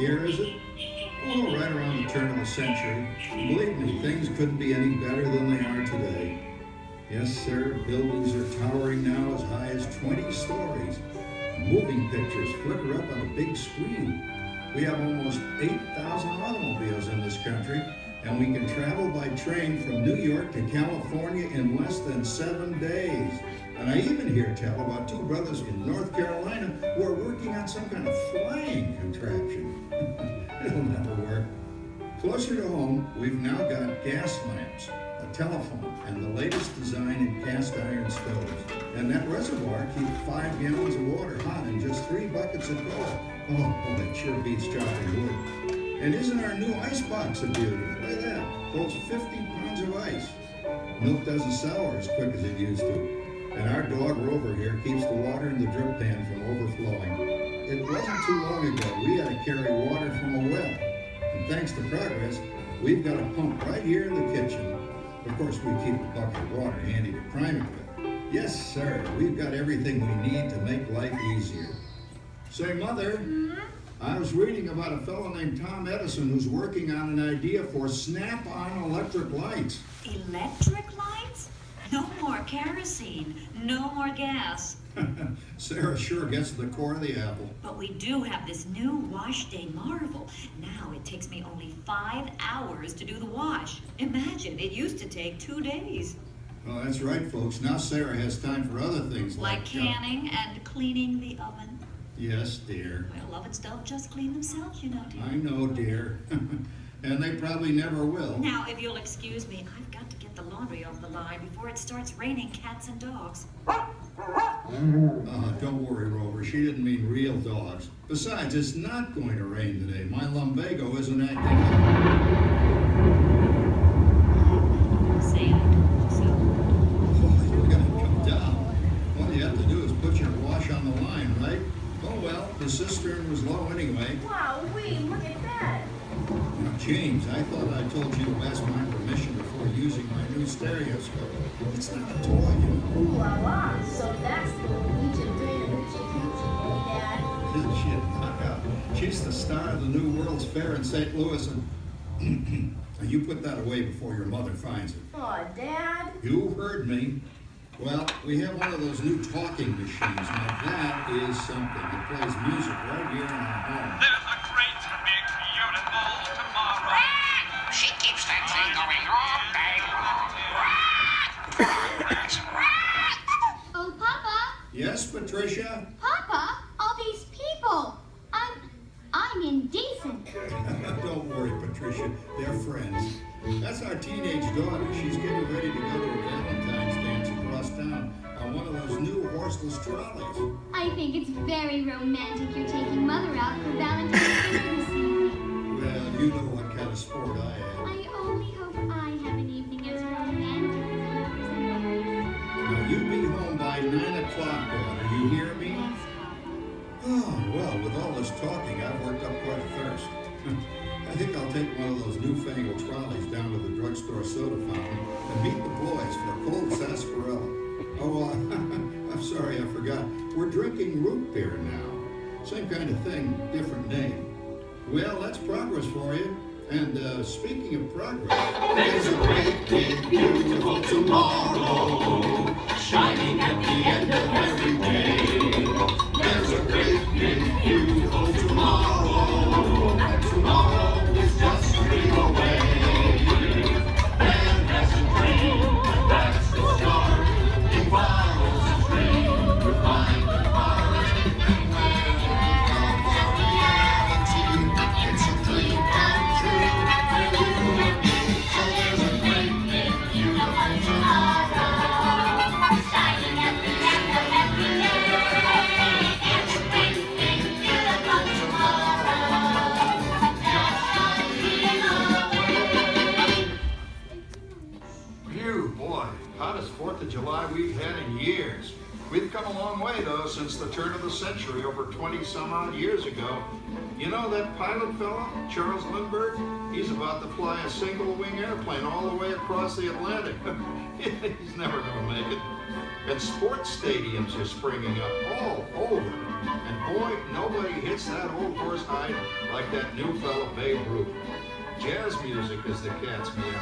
year, is it? Oh, right around the turn of the century. Believe me, things couldn't be any better than they are today. Yes, sir, buildings are towering now as high as 20 stories. Moving pictures flicker up on a big screen. We have almost 8,000 automobiles in this country, and we can travel by train from New York to California in less than 7 days. And I even hear tell about 2 brothers in North Carolina who are working on some kind of flying contraption. It'll never work. Closer to home, we've now got gas lamps, a telephone, and the latest design in cast iron stoves. And that reservoir keeps 5 gallons of water hot in just 3 buckets of coal. Oh, it sure beats chopping wood. And isn't our new ice box a beauty? Look at that. Holds 50 pounds of ice. Milk doesn't sour as quick as it used to. And our dog Rover here keeps the water in the drip pan from overflowing. It wasn't too long ago we had to carry water from a well. And thanks to progress, we've got a pump right here in the kitchen. Of course, we keep a bucket of water handy to prime it with. Yes, sir, we've got everything we need to make life easier. Say, Mother, I was reading about a fellow named Tom Edison who's working on an idea for snap-on electric lights. Electric lights? No more kerosene, no more gas. Sarah sure gets to the core of the apple. But we do have this new wash day marvel. Now it takes me only 5 hours to do the wash. Imagine, it used to take 2 days. Well, that's right, folks. Now Sarah has time for other things like canning and cleaning the oven. Yes, dear. Well, ovens don't just clean themselves, you know, dear. I know, dear. And they probably never will. Now, if you'll excuse me, I've got to get the laundry off the line before it starts raining cats and dogs. Don't worry, Rover. She didn't mean real dogs. Besides, it's not going to rain today. My lumbago isn't acting up. Say I told you so. Oh, you're going to come down. All you have to do is put your wash on the line, right? Oh, well, the cistern was low anyway. Wow, look at that. Now, James, I thought I told you to ask my permission before using my new stereoscope. It's not a toy, you know. Ooh la la, so that's the Norwegian day that she keeps me, Dad. Shit, knock out. She's the star of the new World's Fair in St. Louis, and you put that away before your mother finds it. Aw, Dad. You heard me. Well, we have one of those new talking machines. Now, that is something. It plays music right here in our home. There's a great big beautiful tomorrow. She keeps that thing going all day long. Oh, Papa! Yes, Patricia? Papa, all these people! I'm indecent. Don't worry, Patricia. They're friends. That's our teenage daughter. She's getting ready to go to a Valentine's dance across town on one of those new horseless trolleys. I think it's very romantic you're taking Mother out for Valentine's Day this evening. Well, you know what kind of sport I am. I only hope I have an evening as romantic as yours and Mary's. Now, you be home by 9 o'clock, daughter. You hear me? Yes, Papa. Oh, well, with all this talking, I've worked up quite a thirst. I think I'll take one of those newfangled trolleys down to the drugstore soda fountain and meet the boys for a cold sarsaparilla. Oh, I'm sorry, I forgot. We're drinking root beer now. Same kind of thing, different name. Well, that's progress for you. And speaking of progress... There's a great big beautiful tomorrow shining at the end of every day. There's a great big beautiful tomorrow, and tomorrow is just a dream away. Man has a dream, and that's the start. He follows his dream to find the heart. And when it becomes a reality, it's a dream come true for you and me. So there's a great big beautiful tomorrow shining at the end of every day. It's a great big beautiful tomorrow, just a dream away. Phew, boy, hottest 4th of July we've had in years. We've come a long way, though, since the turn of the century, over 20-some-odd years ago. You know that pilot fella, Charles Lindbergh? He's about to fly a single-wing airplane all the way across the Atlantic. He's never going to make it. And sports stadiums are springing up all over. And boy, nobody hits that old horse hide like that new fella Babe Ruth. Jazz music is the cat's meow.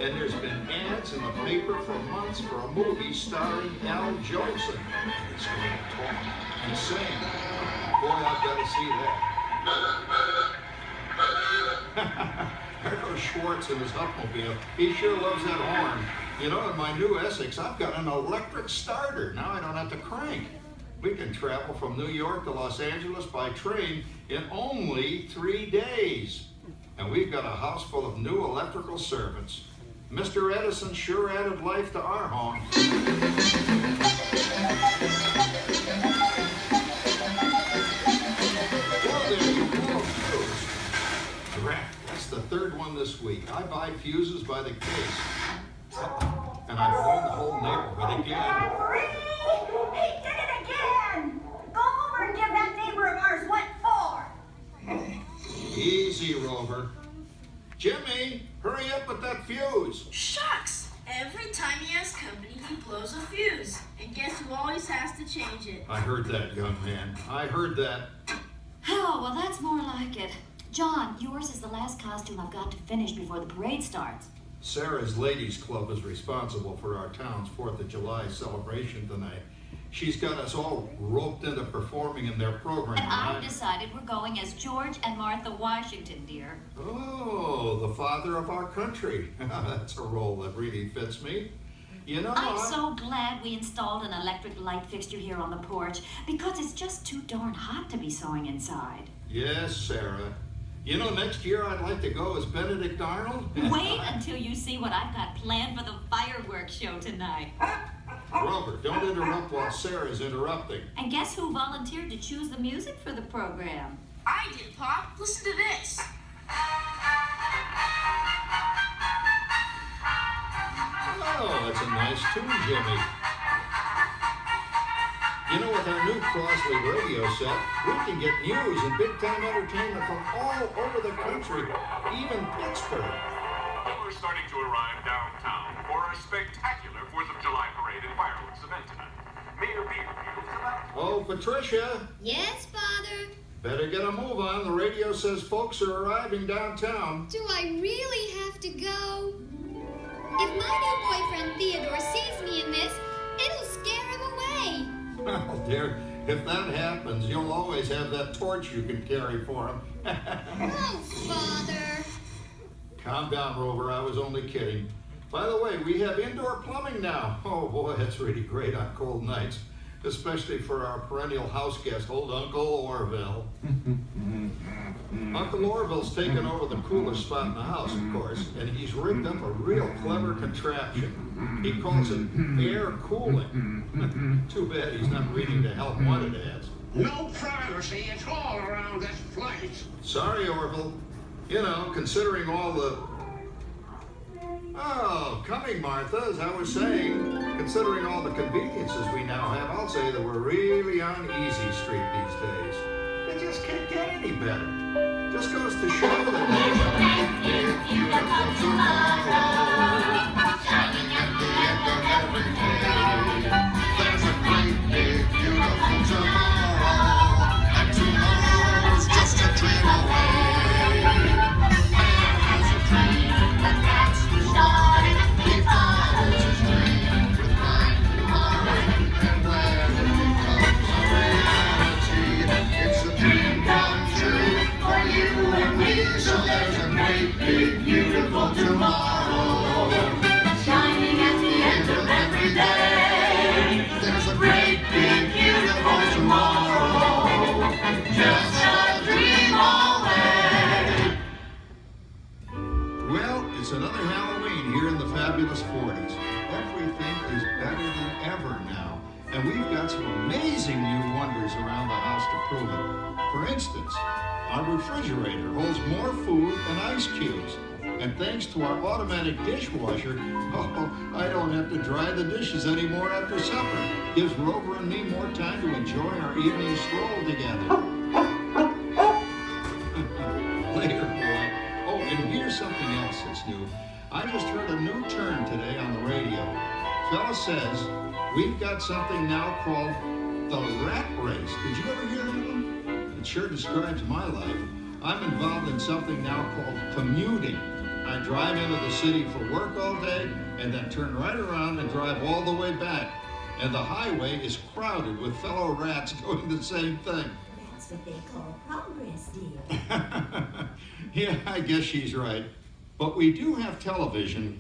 And there's been ads in the paper for months for a movie starring Al Jolson. He's going to talk and sing. Boy, I've got to see that. There goes Schwartz in his Hupmobile. He sure loves that horn. You know, in my new Essex, I've got an electric starter. Now I don't have to crank. We can travel from New York to Los Angeles by train in only 3 days. And we've got a house full of new electrical servants. Mr. Edison sure added life to our home. Whoa there, you blow fuse. Drat, that's the third one this week. I buy fuses by the case. And I've blown the whole neighborhood again. He did it again! Go over and give that neighbor of ours what for! Easy, Rover. Jimmy, hurry up with that fuse. Shucks! Every time he has company, he blows a fuse. And guess who always has to change it? I heard that, young man. I heard that. Oh, well, that's more like it. John, yours is the last costume I've got to finish before the parade starts. Sarah's Ladies Club is responsible for our town's 4th of July celebration tonight. She's got us all roped into performing in their program. And I've decided we're going as George and Martha Washington, dear. Oh, the father of our country. That's a role that really fits me. You know, I'm so glad we installed an electric light fixture here on the porch because it's just too darn hot to be sewing inside. Yes, Sarah. You know, next year I'd like to go as Benedict Arnold. Wait until you see what I've got planned for the fireworks show tonight. Rover, don't interrupt while Sarah's interrupting. And guess who volunteered to choose the music for the program? I did, Pop. Listen to this. Oh, that's a nice tune, Jimmy. You know, with our new Crossley radio set, we can get news and big-time entertainment from all over the country, even Pittsburgh. We're starting to arrive downtown for a spectacular 4th of July parade and fireworks event tonight. Mayor Vídeo. Oh, Patricia, Yes, Father? better get a move on. The radio says folks are arriving downtown. Do I really have to go? If my new boyfriend Theodore sees me in this, it'll scare him away. Well, dear, if that happens, you'll always have that torch you can carry for him. Oh, Father. Calm down, Rover. I was only kidding. By the way, we have indoor plumbing now. Oh, boy, that's really great on cold nights, especially for our perennial house guest, old Uncle Orville. Uncle Orville's taken over the coolest spot in the house, of course, and he's rigged up a real clever contraption. He calls it air cooling. Too bad he's not reading the help wanted ads. No privacy at all around this place. Sorry, Orville. You know, considering all the... Oh, coming, Martha, as I was saying, considering all the conveniences we now have, I'll say that we're really on easy street these days. It just can't get any better. Just goes to show that Shining at the end of every day. There's a great big beautiful tomorrow, and tomorrow's just a dream away. Man has a dream, and that's the start. He follows his dream with mind and heart, and when it becomes a reality, it's a dream come true for you and me. So there's a great big beautiful tomorrow. Shining at the end of every day. There's a great big beautiful tomorrow. Just a dream away. Well, it's another Halloween here in the fabulous 40s. Everything is better than ever now. And we've got some amazing new wonders around the house to prove it. For instance, our refrigerator holds more food than ice cubes. And thanks to our automatic dishwasher, I don't have to dry the dishes anymore after supper. Gives Rover and me more time to enjoy our evening stroll together. Later, boy. Oh, and here's something else that's new. I just heard a new term today on the radio. Fella says we've got something now called the rat race. Did you ever hear of them? It sure describes my life. I'm involved in something now called commuting. I drive into the city for work all day and then turn right around and drive all the way back. And the highway is crowded with fellow rats doing the same thing. That's what they call progress, dear. Yeah, I guess she's right. But we do have television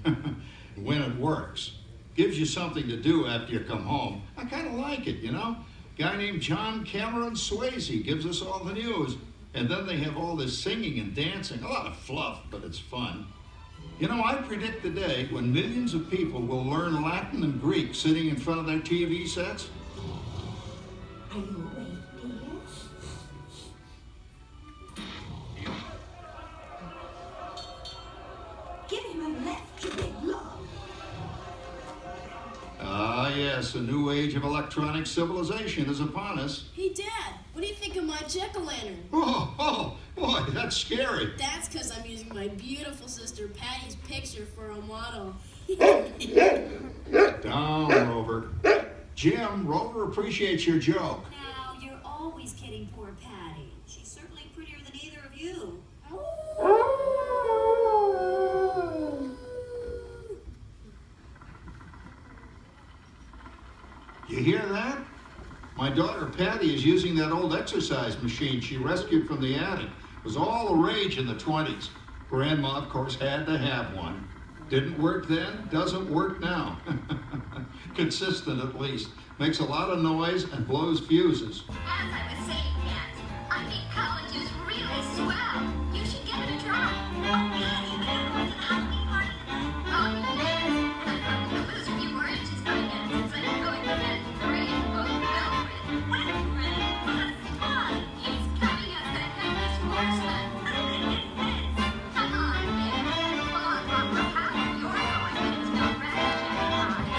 when it works. Gives you something to do after you come home. I kind of like it, you know? Guy named John Cameron Swayze gives us all the news. And then they have all this singing and dancing. A lot of fluff, but it's fun. You know, I predict the day when millions of people will learn Latin and Greek sitting in front of their TV sets. Are you awake, dear? Give him a left, you big log. Ah, yes, a new age of electronic civilization is upon us. Hey, Dad, what do you think of my jack-o'-lantern? Oh, boy, that's scary. That's because I'm using my beautiful sister Patty's picture for a model. Down, Rover. Jim, Rover appreciates your joke. Now, you're always kidding poor Patty. She's certainly prettier than either of you. You hear that? My daughter Patty is using that old exercise machine she rescued from the attic. It was all the rage in the 20s. Grandma, of course, had to have one. Didn't work then, doesn't work now. Consistent at least. Makes a lot of noise and blows fuses. As I was saying, Kat, I think college is really swell. You should give it a try. Oh, Patty, but everyone's an Halloween party tonight. Oh, yes. I'm probably gonna lose a few more inches by then since I'm going to bed free and go velvet. Winifred, that's fun. He's coming as the headless horseman. Come on, kid. Come on, Papa. You're going to no graduation.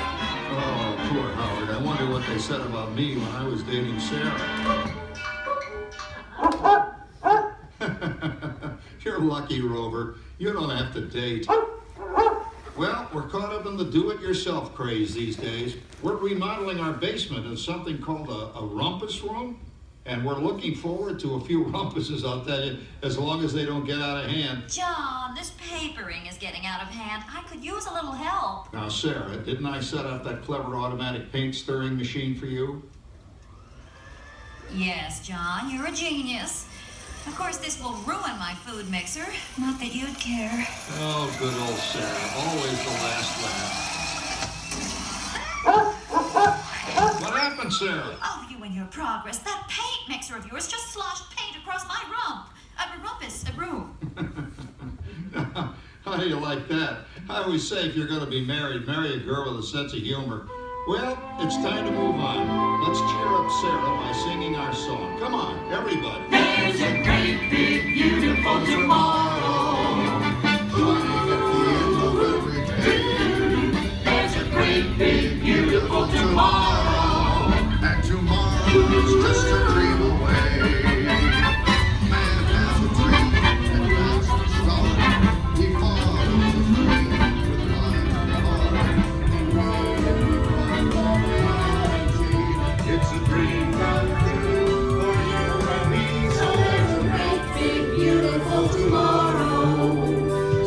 Oh, poor Howard. I wonder what they said about me when I was dating Sarah. You're lucky, Rover. You don't have to date. Well, we're caught up in the do-it-yourself craze these days. We're remodeling our basement in something called a rumpus room. And we're looking forward to a few rumpuses, I'll tell you, as long as they don't get out of hand. John, this papering is getting out of hand. I could use a little help. Now, Sarah, didn't I set up that clever automatic paint stirring machine for you? Yes, John, you're a genius. Of course, this will ruin my food mixer. Not that you'd care. Oh, good old Sarah. Always the last laugh. What happened, Sarah? Oh, you and your progress. That paint mixer of yours just sloshed paint across my rump. A room. How do you like that? I always say if you're going to be married, marry a girl with a sense of humor. Well, it's time to move on. Let's cheer up Sarah by singing our song. Come on, everybody. There's a great big beautiful tomorrow. Shining at the end of every day. There's a great big beautiful tomorrow. And tomorrow's just a dream away. Man has a dream and that's the start. He follows his dream with mind and heart. And when he becomes a reality, it's a dream come true for you and me. So there's a great big beautiful tomorrow,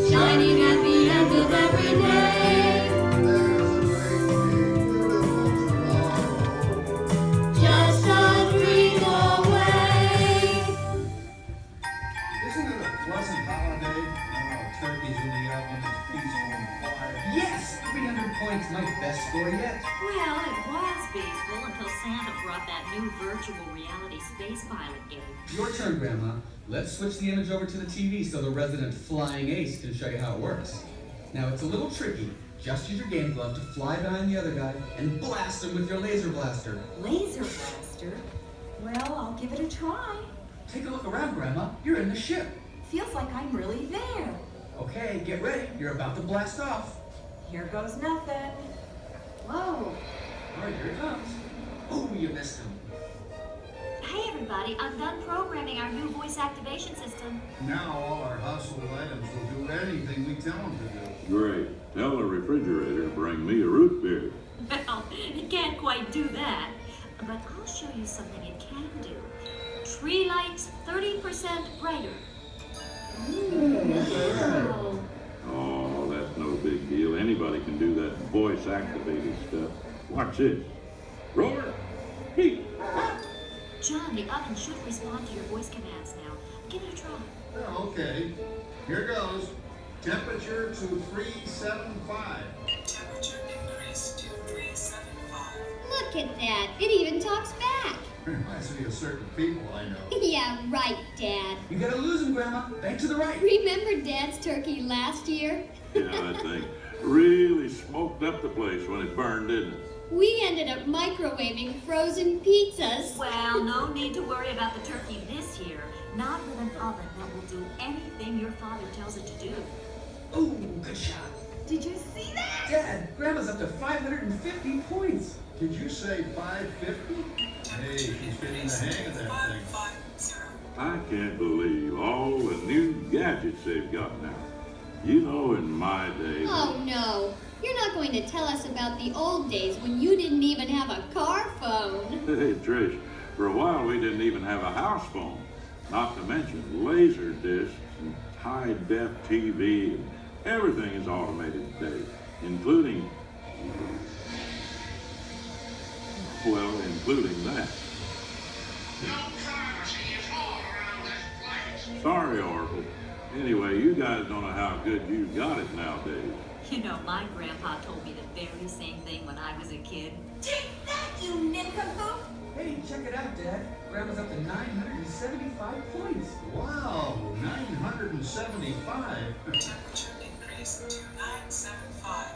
shining at the end of every day. There's a great big beautiful tomorrow, just a dream away. Isn't it a pleasant holiday? Turkeys in the oven, it's peaceful and quiet. Yes! 300 points, my best score yet. Well, it was peaceful until Santa brought that new virtual reality space pilot game. Your turn, Grandma. Let's switch the image over to the TV so the resident flying ace can show you how it works. Now, it's a little tricky. Just use your game glove to fly behind the other guy and blast him with your laser blaster. Laser blaster? Well, I'll give it a try. Take a look around, Grandma. You're in the ship. Feels like I'm really there. Okay, get ready. You're about to blast off. Here goes nothing. Whoa. All right, here it comes. Oh, you missed him. Hey everybody, I'm done programming our new voice activation system. Now all our household items will do anything we tell them to do. Great. Tell the refrigerator to bring me a root beer. Well, it can't quite do that, but I'll show you something it can do. Tree lights 30% brighter. Wow. Oh, that's no big deal. Anybody can do that voice-activated stuff. Watch this. Roar! Heat! John, the oven should respond to your voice commands now. Give it a try. Oh, okay. Here goes. Temperature to 375. Temperature increase to 375. Look at that. It even talks back. Reminds me of certain people I know. Yeah, right, Dad. You gotta lose him, Grandma. Back to the right. Remember Dad's turkey last year? Yeah, that thing really smoked up the place when it burned, didn't it? We ended up microwaving frozen pizzas. Well, no need to worry about the turkey this year. Not with an oven that will do anything your father tells it to do. Ooh, good shot. Did you see that? Dad, Grandma's up to 550 points. Did you say 550? Hey, she's getting the hang of that thing. 550. I can't believe all the new gadgets they've got now. You know, in my day... Oh, no. You're not going to tell us about the old days when you didn't even have a car phone. Hey, Trish, for a while we didn't even have a house phone. Not to mention laser discs and high-def TV. And everything is automated today, including that. No privacy at all around this place. Sorry, Oracle. Anyway, you guys don't know how good you got it nowadays. You know, my grandpa told me the very same thing when I was a kid. Take that, you nincompoop! Hey, check it out, Dad. Grandma's up to 975 points. Wow, 975. Temperature increase to 975.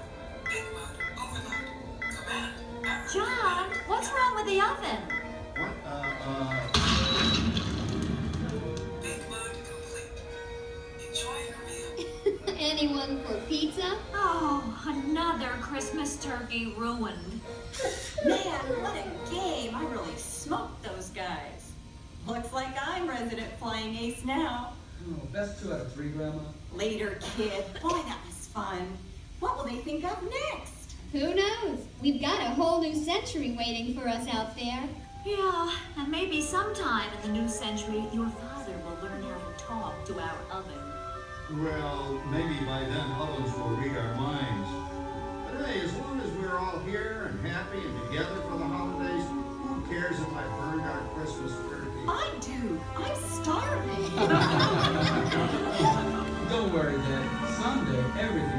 Big mode overload. Command error. John, what's wrong with the oven? What? Big mode complete. Enjoy your meal. Anyone for pizza? Oh, another Christmas turkey ruined. Man, what a game. I really smoked those guys. Looks like I'm resident flying ace now. Oh, best 2 out of 3, Grandma. Later, kid. Boy, that was fun. What will they think of next? Who knows? We've got a whole new century waiting for us out there. Yeah, and maybe sometime in the new century, your father will learn how to talk to our oven. Well, maybe by then ovens will read our minds. But hey, as long as we're all here and happy and together for the holidays, who cares if I burned our Christmas turkey? I do. I'm starving. Don't worry, Dad. Someday everything